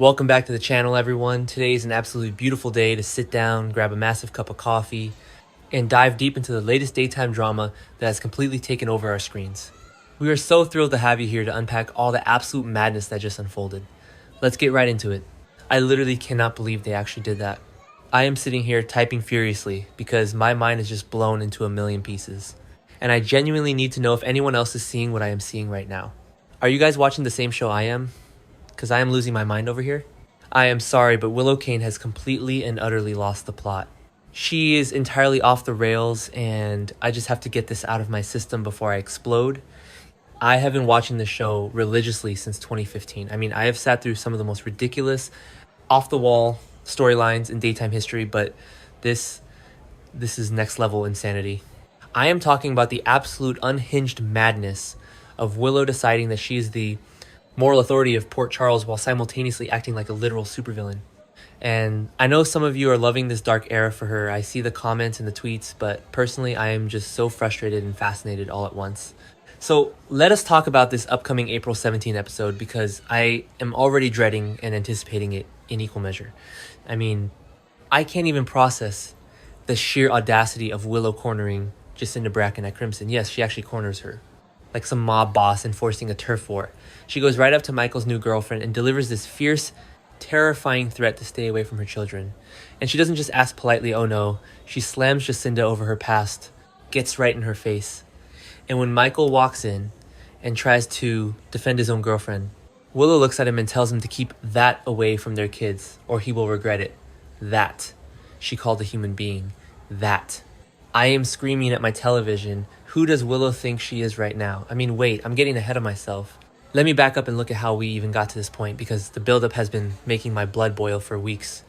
Welcome back to the channel, everyone. Today is an absolutely beautiful day to sit down, grab a massive cup of coffee, and dive deep into the latest daytime drama that has completely taken over our screens. We are so thrilled to have you here to unpack all the absolute madness that just unfolded. Let's get right into it. I literally cannot believe they actually did that. I am sitting here typing furiously because my mind is just blown into a million pieces. And I genuinely need to know if anyone else is seeing what I am seeing right now. Are you guys watching the same show I am? Because I am losing my mind over here. I am sorry, but Willow Kane has completely and utterly lost the plot. She is entirely off the rails, and I just have to get this out of my system before I explode. I have been watching the show religiously since 2015. I have sat through some of the most ridiculous, off-the-wall storylines in daytime history, but this is next level insanity. I am talking about the absolute unhinged madness of Willow deciding that she is the moral authority of Port Charles while simultaneously acting like a literal supervillain. And I know some of you are loving this dark era for her. I see the comments and the tweets, but personally I am just so frustrated and fascinated all at once. So let us talk about this upcoming April 17 episode because I am already dreading and anticipating it in equal measure. I can't even process the sheer audacity of Willow cornering Jacinda Bracken at Crimson. Yes, she actually corners her, like some mob boss enforcing a turf war. She goes right up to Michael's new girlfriend and delivers this fierce, terrifying threat to stay away from her children. And she doesn't just ask politely, oh no, she slams Jacinda over her past, gets right in her face. And when Michael walks in and tries to defend his own girlfriend, Willow looks at him and tells him to keep that away from their kids, or he will regret it. That, she called a human being. That. I am screaming at my television. Who does Willow think she is right now? Wait, I'm getting ahead of myself. Let me back up and look at how we even got to this point, because the buildup has been making my blood boil for weeks.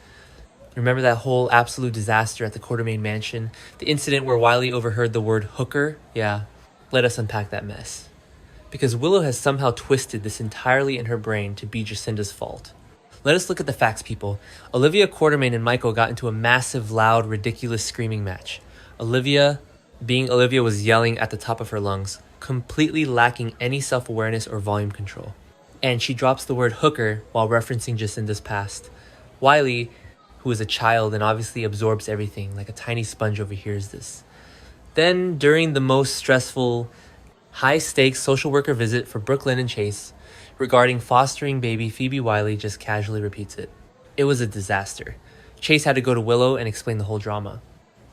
Remember that whole absolute disaster at the Quartermain mansion? The incident where Wiley overheard the word hooker? Yeah, let us unpack that mess. Because Willow has somehow twisted this entirely in her brain to be Jacinda's fault. Let us look at the facts, people. Olivia Quartermain and Michael got into a massive, loud, ridiculous screaming match. Olivia, being Olivia, was yelling at the top of her lungs, completely lacking any self-awareness or volume control. And she drops the word hooker while referencing Jacinda's past. Wiley, who is a child and obviously absorbs everything like a tiny sponge, overhears this. Then, during the most stressful, high-stakes social worker visit for Brooklyn and Chase regarding fostering baby, Phoebe Wiley just casually repeats it. It was a disaster. Chase had to go to Willow and explain the whole drama.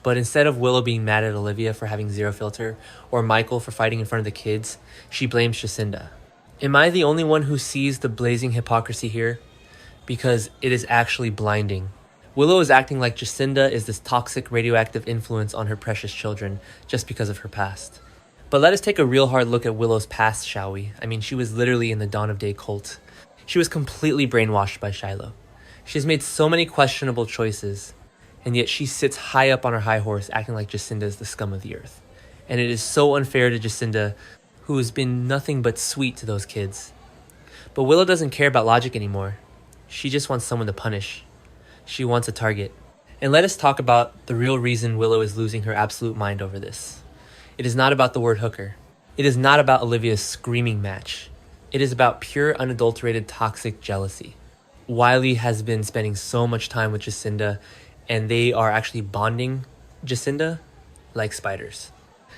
But instead of Willow being mad at Olivia for having zero filter, or Michael for fighting in front of the kids, she blames Jacinda. Am I the only one who sees the blazing hypocrisy here? Because it is actually blinding. Willow is acting like Jacinda is this toxic radioactive influence on her precious children just because of her past. But let us take a real hard look at Willow's past, shall we? She was literally in the Dawn of Day cult. She was completely brainwashed by Shiloh. She has made so many questionable choices, and yet she sits high up on her high horse acting like Jacinda is the scum of the earth. And it is so unfair to Jacinda, who has been nothing but sweet to those kids. But Willow doesn't care about logic anymore. She just wants someone to punish. She wants a target. And let us talk about the real reason Willow is losing her absolute mind over this. It is not about the word hooker. It is not about Olivia's screaming match. It is about pure, unadulterated, toxic jealousy. Wiley has been spending so much time with Jacinda, and they are actually bonding Jacinda like spiders.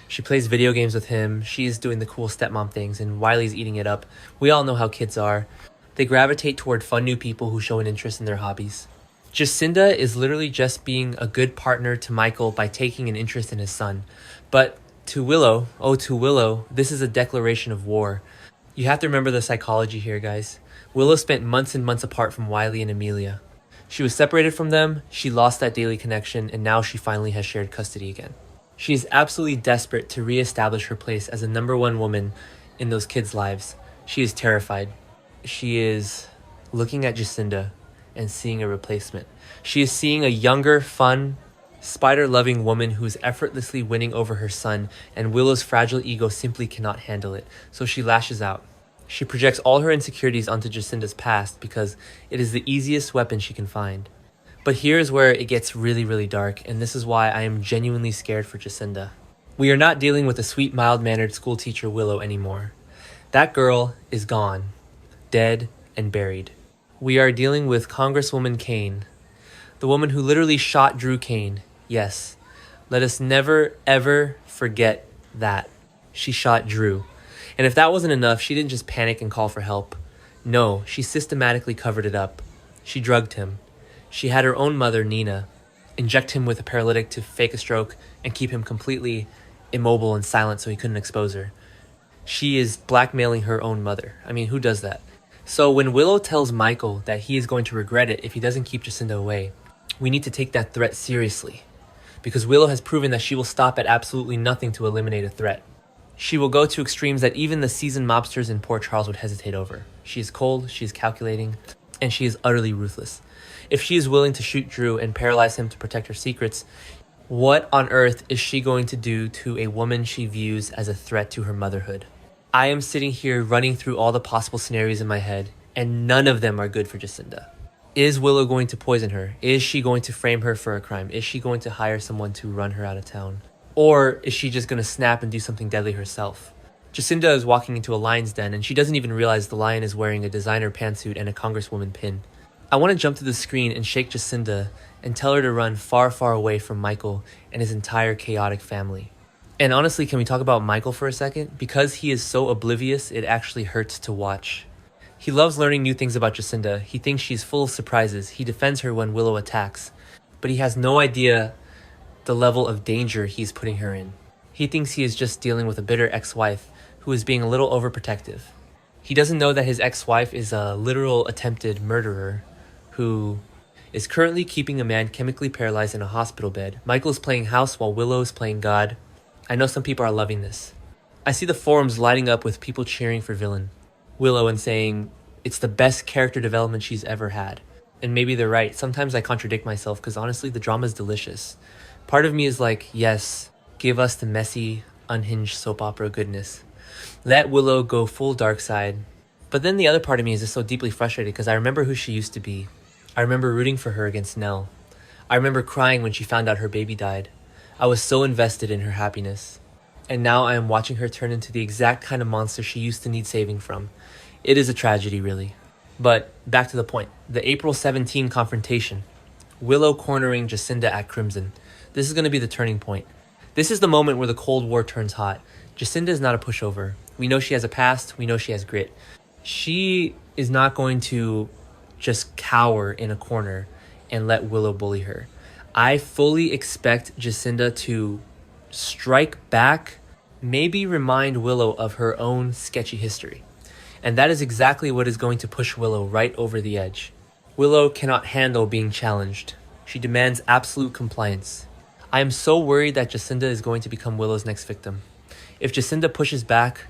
She plays video games with him, she's doing the cool stepmom things, and Wiley's eating it up. We all know how kids are. They gravitate toward fun new people who show an interest in their hobbies. Jacinda is literally just being a good partner to Michael by taking an interest in his son. But to Willow, this is a declaration of war. You have to remember the psychology here, guys. Willow spent months and months apart from Wiley and Amelia. She was separated from them, she lost that daily connection, and now she finally has shared custody again. She is absolutely desperate to re-establish her place as a number one woman in those kids' lives. She is terrified. She is looking at Jacinda and seeing a replacement. She is seeing a younger, fun, spider-loving woman who is effortlessly winning over her son, and Willow's fragile ego simply cannot handle it, so she lashes out. She projects all her insecurities onto Jacinda's past because it is the easiest weapon she can find. But here's where it gets really, really dark, and this is why I am genuinely scared for Jacinda. We are not dealing with a sweet, mild-mannered school teacher Willow anymore. That girl is gone, dead and buried. We are dealing with Congresswoman Kane, the woman who literally shot Drew Kane. Yes, let us never, ever forget that. She shot Drew. And if that wasn't enough, she didn't just panic and call for help. No, she systematically covered it up. She drugged him. She had her own mother, Nina, inject him with a paralytic to fake a stroke and keep him completely immobile and silent so he couldn't expose her. She is blackmailing her own mother. I mean, who does that? So when Willow tells Michael that he is going to regret it if he doesn't keep Jacinda away, we need to take that threat seriously. Because Willow has proven that she will stop at absolutely nothing to eliminate a threat. She will go to extremes that even the seasoned mobsters in Port Charles would hesitate over. She is cold, she is calculating, and she is utterly ruthless. If she is willing to shoot Drew and paralyze him to protect her secrets, what on earth is she going to do to a woman she views as a threat to her motherhood? I am sitting here running through all the possible scenarios in my head, and none of them are good for Jacinda. Is Willow going to poison her? Is she going to frame her for a crime? Is she going to hire someone to run her out of town? Or is she just going to snap and do something deadly herself? Jacinda is walking into a lion's den and she doesn't even realize the lion is wearing a designer pantsuit and a congresswoman pin. I want to jump to the screen and shake Jacinda and tell her to run far, far away from Michael and his entire chaotic family. And honestly, can we talk about Michael for a second? Because he is so oblivious, it actually hurts to watch. He loves learning new things about Jacinda. He thinks she's full of surprises. He defends her when Willow attacks. But he has no idea the level of danger he's putting her in. He thinks he is just dealing with a bitter ex-wife who is being a little overprotective. He doesn't know that his ex-wife is a literal attempted murderer who is currently keeping a man chemically paralyzed in a hospital bed. Michael is playing house while Willow is playing God. I know some people are loving this. I see the forums lighting up with people cheering for villain Willow and saying it's the best character development she's ever had. And maybe they're right. Sometimes I contradict myself because honestly the drama is delicious. Part of me is like, yes, give us the messy, unhinged soap opera goodness. Let Willow go full dark side. But then the other part of me is just so deeply frustrated because I remember who she used to be. I remember rooting for her against Nell. I remember crying when she found out her baby died. I was so invested in her happiness. And now I am watching her turn into the exact kind of monster she used to need saving from. It is a tragedy, really. But back to the point. The April 17 confrontation. Willow cornering Jacinda at Crimson. This is going to be the turning point. This is the moment where the Cold War turns hot. Jacinda is not a pushover. We know she has a past. We know she has grit. She is not going to just cower in a corner and let Willow bully her. I fully expect Jacinda to strike back, maybe remind Willow of her own sketchy history. And that is exactly what is going to push Willow right over the edge. Willow cannot handle being challenged. She demands absolute compliance. I am so worried that Jacinda is going to become Willow's next victim. If Jacinda pushes back,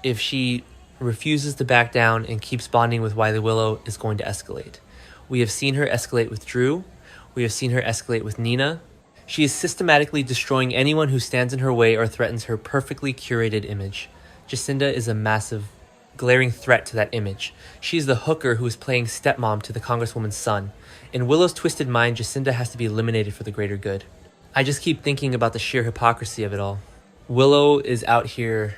if she refuses to back down and keeps bonding with Wiley Willow, is going to escalate. We have seen her escalate with Drew. We have seen her escalate with Nina. She is systematically destroying anyone who stands in her way or threatens her perfectly curated image. Jacinda is a massive, glaring threat to that image. She is the hooker who is playing stepmom to the congresswoman's son. In Willow's twisted mind, Jacinda has to be eliminated for the greater good. I just keep thinking about the sheer hypocrisy of it all. Willow is out here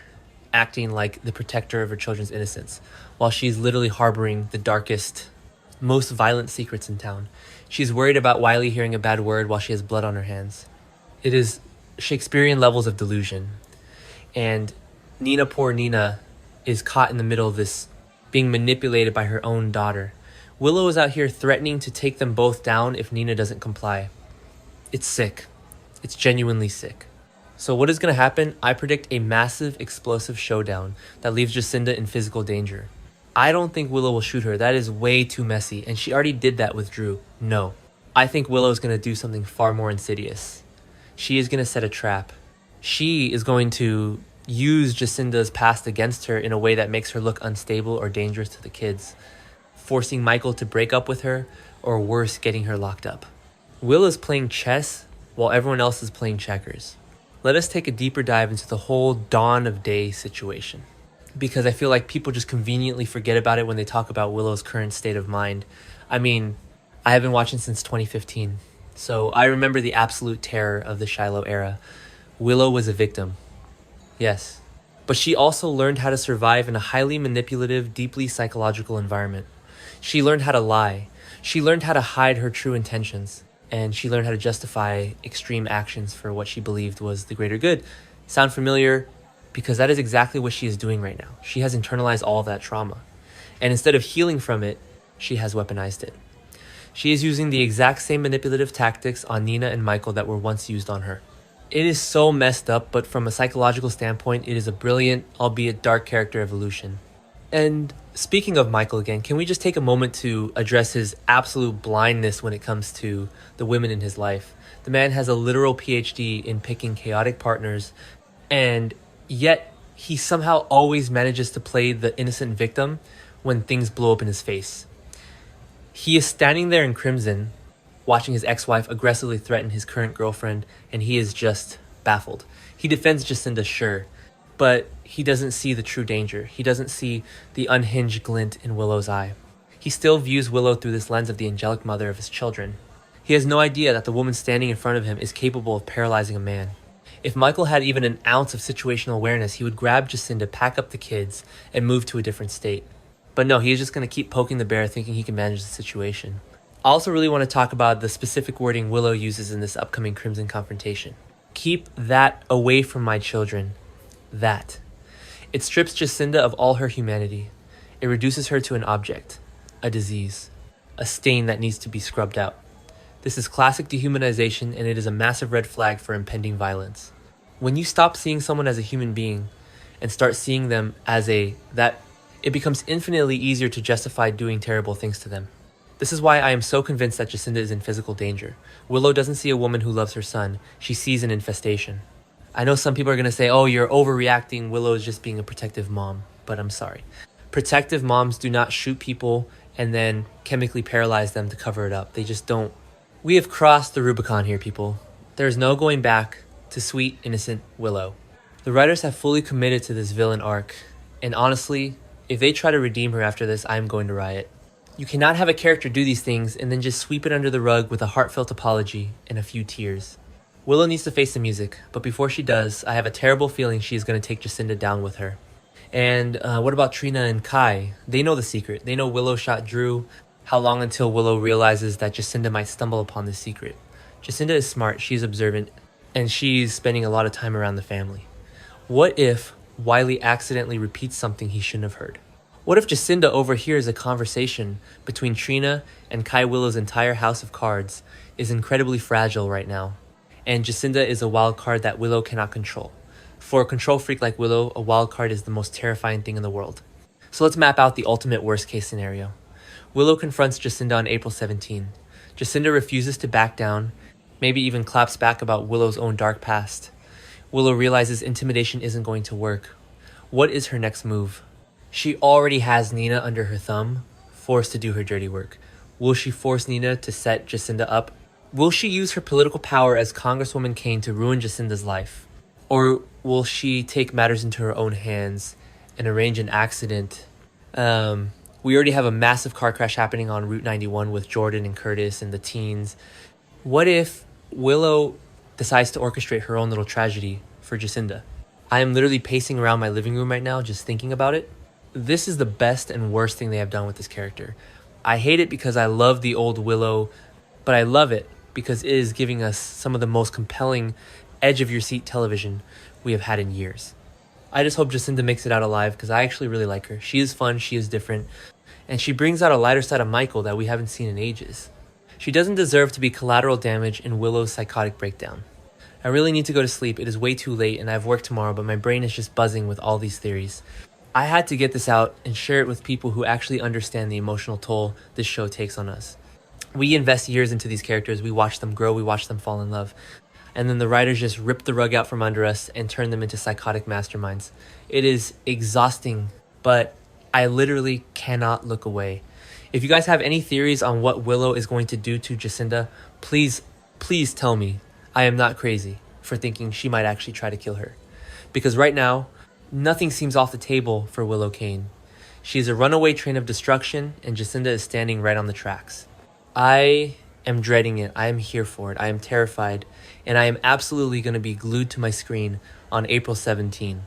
acting like the protector of her children's innocence, while she's literally harboring the darkest, most violent secrets in town. She's worried about Wiley hearing a bad word while she has blood on her hands. It is Shakespearean levels of delusion. And Nina, poor Nina, is caught in the middle of this, being manipulated by her own daughter. Willow is out here threatening to take them both down if Nina doesn't comply. It's sick. It's genuinely sick. So what is going to happen? I predict a massive, explosive showdown that leaves Jacinda in physical danger. I don't think Willow will shoot her. That is way too messy. And she already did that with Drew. No. I think Willow is going to do something far more insidious. She is going to set a trap. She is going to use Jacinda's past against her in a way that makes her look unstable or dangerous to the kids, forcing Michael to break up with her, or worse, getting her locked up. Will is playing chess while everyone else is playing checkers. Let us take a deeper dive into the whole dawn of day situation, because I feel like people just conveniently forget about it when they talk about Willow's current state of mind. I mean, I have been watching since 2015, so I remember the absolute terror of the Shiloh era. Willow was a victim. Yes. But she also learned how to survive in a highly manipulative, deeply psychological environment. She learned how to lie. She learned how to hide her true intentions. And she learned how to justify extreme actions for what she believed was the greater good. Sound familiar? Because that is exactly what she is doing right now. She has internalized all of that trauma. And instead of healing from it, she has weaponized it. She is using the exact same manipulative tactics on Nina and Michael that were once used on her. It is so messed up, but from a psychological standpoint, it is a brilliant, albeit dark character evolution. And speaking of Michael again, can we just take a moment to address his absolute blindness when it comes to the women in his life? The man has a literal PhD in picking chaotic partners, and yet he somehow always manages to play the innocent victim when things blow up in his face. He is standing there in crimson, watching his ex-wife aggressively threaten his current girlfriend, and he is just baffled. He defends Jacinda, sure, but he doesn't see the true danger. He doesn't see the unhinged glint in Willow's eye. He still views Willow through this lens of the angelic mother of his children. He has no idea that the woman standing in front of him is capable of paralyzing a man. If Michael had even an ounce of situational awareness, he would grab Jacinda, pack up the kids, and move to a different state. But no, he's just going to keep poking the bear, thinking he can manage the situation. I also really want to talk about the specific wording Willow uses in this upcoming Crimson confrontation. Keep that away from my children. That. It strips Jacinda of all her humanity. It reduces her to an object, a disease, a stain that needs to be scrubbed out. This is classic dehumanization, and it is a massive red flag for impending violence. When you stop seeing someone as a human being and start seeing them as it becomes infinitely easier to justify doing terrible things to them. This is why I am so convinced that Jacinda is in physical danger. Willow doesn't see a woman who loves her son. She sees an infestation. I know some people are going to say, oh, you're overreacting. Willow is just being a protective mom. But I'm sorry. Protective moms do not shoot people and then chemically paralyze them to cover it up. They just don't. We have crossed the Rubicon here, people. There is no going back to sweet, innocent Willow. The writers have fully committed to this villain arc. And honestly, if they try to redeem her after this, I'm going to riot. You cannot have a character do these things and then just sweep it under the rug with a heartfelt apology and a few tears. Willow needs to face the music, but before she does, I have a terrible feeling she is going to take Jacinda down with her. And what about Trina and Kai? They know the secret. They know Willow shot Drew. How long until Willow realizes that Jacinda might stumble upon this secret? Jacinda is smart, she's observant, and she's spending a lot of time around the family. What if Wiley accidentally repeats something he shouldn't have heard? What if Jacinda overhears a conversation between Trina and Kai Willow's entire house of cards is incredibly fragile right now, and Jacinda is a wild card that Willow cannot control? For a control freak like Willow, a wild card is the most terrifying thing in the world. So let's map out the ultimate worst case scenario. Willow confronts Jacinda on April 17. Jacinda refuses to back down, maybe even claps back about Willow's own dark past. Willow realizes intimidation isn't going to work. What is her next move? She already has Nina under her thumb, forced to do her dirty work. Will she force Nina to set Jacinda up? Will she use her political power as Congresswoman Kane to ruin Jacinda's life? Or will she take matters into her own hands and arrange an accident? We already have a massive car crash happening on Route 91 with Jordan and Curtis and the teens. What if Willow decides to orchestrate her own little tragedy for Jacinda? I am literally pacing around my living room right now just thinking about it. This is the best and worst thing they have done with this character. I hate it because I love the old Willow, but I love it because it is giving us some of the most compelling edge-of-your-seat television we have had in years. I just hope Jacinda makes it out alive because I actually really like her. She is fun, she is different, and she brings out a lighter side of Michael that we haven't seen in ages. She doesn't deserve to be collateral damage in Willow's psychotic breakdown. I really need to go to sleep. It is way too late and I have work tomorrow, but my brain is just buzzing with all these theories. I had to get this out and share it with people who actually understand the emotional toll this show takes on us. We invest years into these characters, we watch them grow, we watch them fall in love. And then the writers just rip the rug out from under us and turn them into psychotic masterminds. It is exhausting, but I literally cannot look away. If you guys have any theories on what Willow is going to do to Jacinda, please tell me I am not crazy for thinking she might actually try to kill her. Because right now, nothing seems off the table for Willow Kane. She is a runaway train of destruction, and Jacinda is standing right on the tracks. I am dreading it. I am here for it. I am terrified, and I am absolutely going to be glued to my screen on April 17.